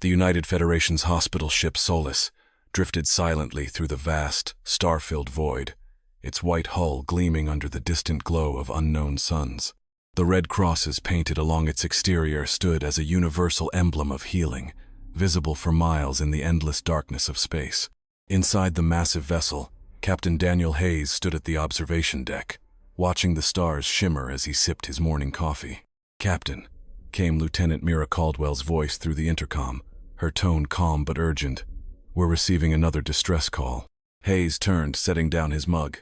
The United Federation's hospital ship Solace drifted silently through the vast, star-filled void, its white hull gleaming under the distant glow of unknown suns. The red crosses painted along its exterior stood as a universal emblem of healing, visible for miles in the endless darkness of space. Inside the massive vessel, Captain Daniel Hayes stood at the observation deck, watching the stars shimmer as he sipped his morning coffee. "Captain," came Lieutenant Mira Caldwell's voice through the intercom, her tone calm but urgent. "We're receiving another distress call." Hayes turned, setting down his mug.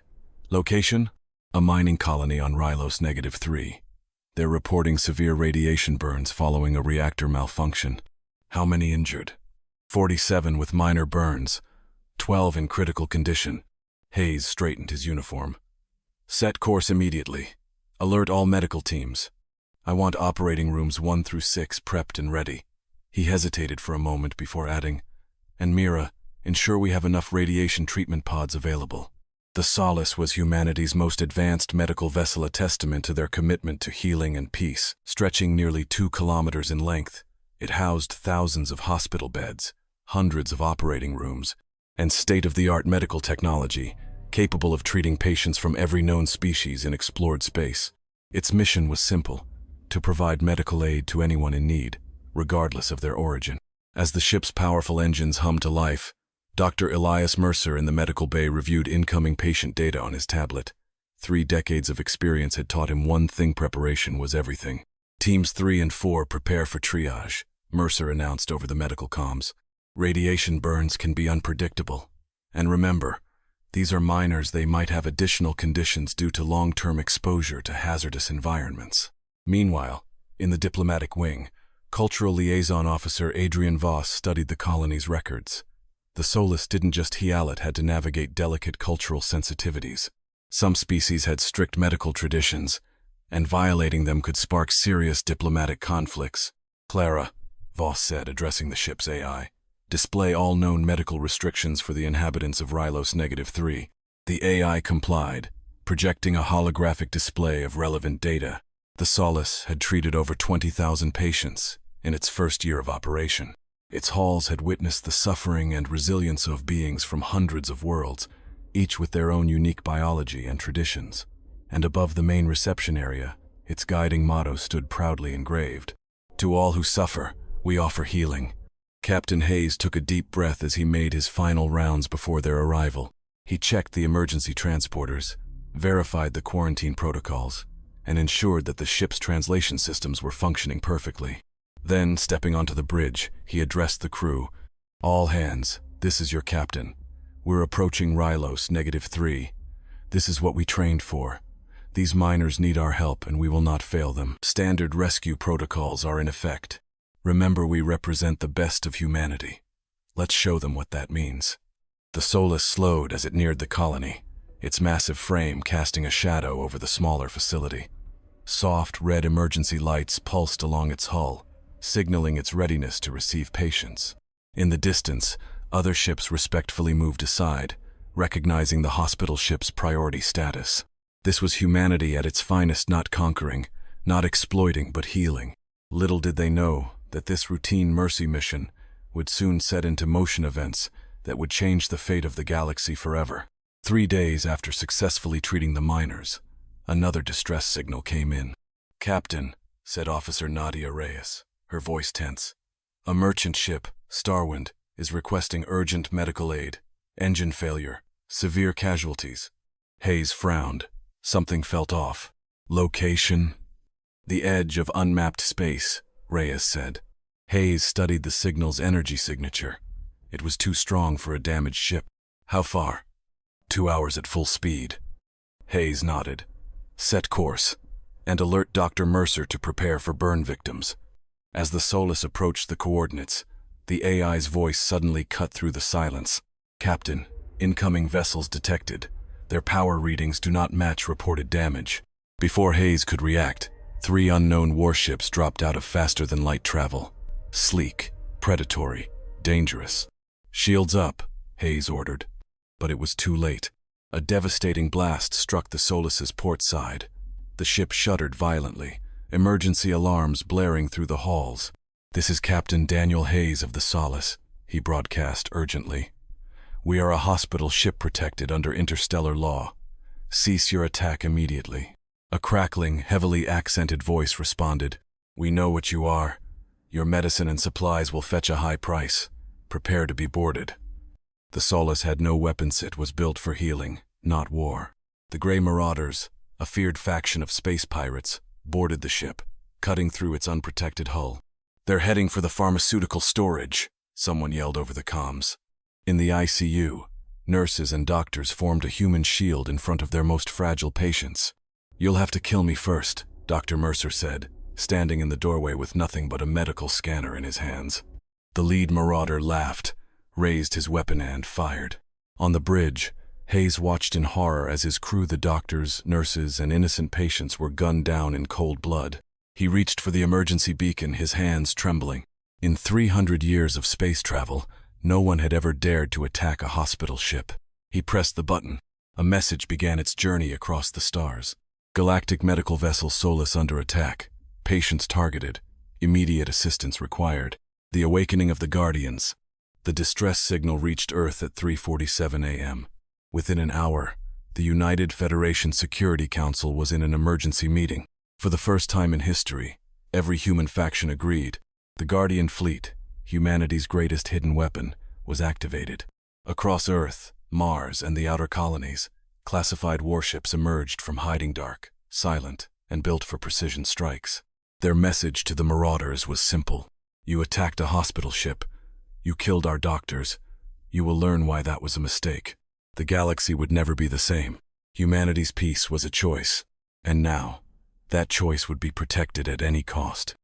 "Location? A mining colony on Rylos -3. They're reporting severe radiation burns following a reactor malfunction." "How many injured?" 47 with minor burns, 12 in critical condition." Hayes straightened his uniform. "Set course immediately. Alert all medical teams. I want operating rooms 1 through 6 prepped and ready." He hesitated for a moment before adding, "And Mira, ensure we have enough radiation treatment pods available." The Solace was humanity's most advanced medical vessel, a testament to their commitment to healing and peace. Stretching nearly 2 kilometers in length, it housed thousands of hospital beds, hundreds of operating rooms, and state-of-the-art medical technology, capable of treating patients from every known species in explored space. Its mission was simple: to provide medical aid to anyone in need, regardless of their origin. As the ship's powerful engines hummed to life, Dr. Elias Mercer in the medical bay reviewed incoming patient data on his tablet. 3 decades of experience had taught him one thing: preparation was everything. "Teams 3 and 4 prepare for triage," Mercer announced over the medical comms. "Radiation burns can be unpredictable. And remember, these are minors. They might have additional conditions due to long-term exposure to hazardous environments." Meanwhile, in the diplomatic wing, Cultural Liaison Officer Adrian Voss studied the colony's records. The Solace didn't just heal, it had to navigate delicate cultural sensitivities. Some species had strict medical traditions, and violating them could spark serious diplomatic conflicts. "Clara," Voss said, addressing the ship's AI, "display all known medical restrictions for the inhabitants of Rylos -3. The AI complied, projecting a holographic display of relevant data. The Solace had treated over 20,000 patients in its first year of operation. Its halls had witnessed the suffering and resilience of beings from hundreds of worlds, each with their own unique biology and traditions. And above the main reception area, its guiding motto stood proudly engraved: "To all who suffer, we offer healing." Captain Hayes took a deep breath as he made his final rounds before their arrival. He checked the emergency transporters, verified the quarantine protocols, and ensured that the ship's translation systems were functioning perfectly. Then, stepping onto the bridge, he addressed the crew. "All hands, this is your captain. We're approaching Rylos -3. This is what we trained for. These miners need our help, and we will not fail them. Standard rescue protocols are in effect. Remember, we represent the best of humanity. Let's show them what that means." The Solace slowed as it neared the colony, its massive frame casting a shadow over the smaller facility. Soft, red emergency lights pulsed along its hull, signaling its readiness to receive patients. In the distance, other ships respectfully moved aside, recognizing the hospital ship's priority status. This was humanity at its finest, not conquering, not exploiting, but healing. Little did they know that this routine mercy mission would soon set into motion events that would change the fate of the galaxy forever. 3 days after successfully treating the miners, another distress signal came in. "Captain," said Officer Nadia Reyes, her voice tense, "a merchant ship, Starwind, is requesting urgent medical aid. Engine failure, severe casualties." Hayes frowned. Something felt off. "Location?" "The edge of unmapped space," Reyes said. Hayes studied the signal's energy signature. It was too strong for a damaged ship. "How far?" 2 hours at full speed." Hayes nodded. "Set course, and alert Dr. Mercer to prepare for burn victims." As the Solace approached the coordinates, the AI's voice suddenly cut through the silence. "Captain, incoming vessels detected. Their power readings do not match reported damage." Before Hayes could react, 3 unknown warships dropped out of faster-than-light travel. Sleek, predatory, dangerous. "Shields up," Hayes ordered. But it was too late. A devastating blast struck the Solace's port side. The ship shuddered violently, emergency alarms blaring through the halls. "This is Captain Daniel Hayes of the Solace," he broadcast urgently. "We are a hospital ship protected under interstellar law. Cease your attack immediately." A crackling, heavily accented voice responded, "We know what you are. Your medicine and supplies will fetch a high price. Prepare to be boarded." The Solace had no weapons. It was built for healing, not war. The Grey Marauders, a feared faction of space pirates, boarded the ship, cutting through its unprotected hull. "They're heading for the pharmaceutical storage," someone yelled over the comms. In the ICU, nurses and doctors formed a human shield in front of their most fragile patients. "You'll have to kill me first," Dr. Mercer said, standing in the doorway with nothing but a medical scanner in his hands. The lead marauder laughed, raised his weapon and fired. On the bridge, Hayes watched in horror as his crew, the doctors, nurses, and innocent patients, were gunned down in cold blood. He reached for the emergency beacon, his hands trembling. In 300 years of space travel, no one had ever dared to attack a hospital ship. He pressed the button. A message began its journey across the stars. "Galactic medical vessel Solace under attack. Patients targeted. Immediate assistance required." The awakening of the Guardians. The distress signal reached Earth at 3:47 a.m. Within an hour, the United Federation Security Council was in an emergency meeting. For the first time in history, every human faction agreed. The Guardian fleet, humanity's greatest hidden weapon, was activated. Across Earth, Mars, and the outer colonies, classified warships emerged from hiding, dark, silent, and built for precision strikes. Their message to the marauders was simple. "You attacked a hospital ship. You killed our doctors. You will learn why that was a mistake. The galaxy would never be the same. Humanity's peace was a choice. And now, that choice would be protected at any cost."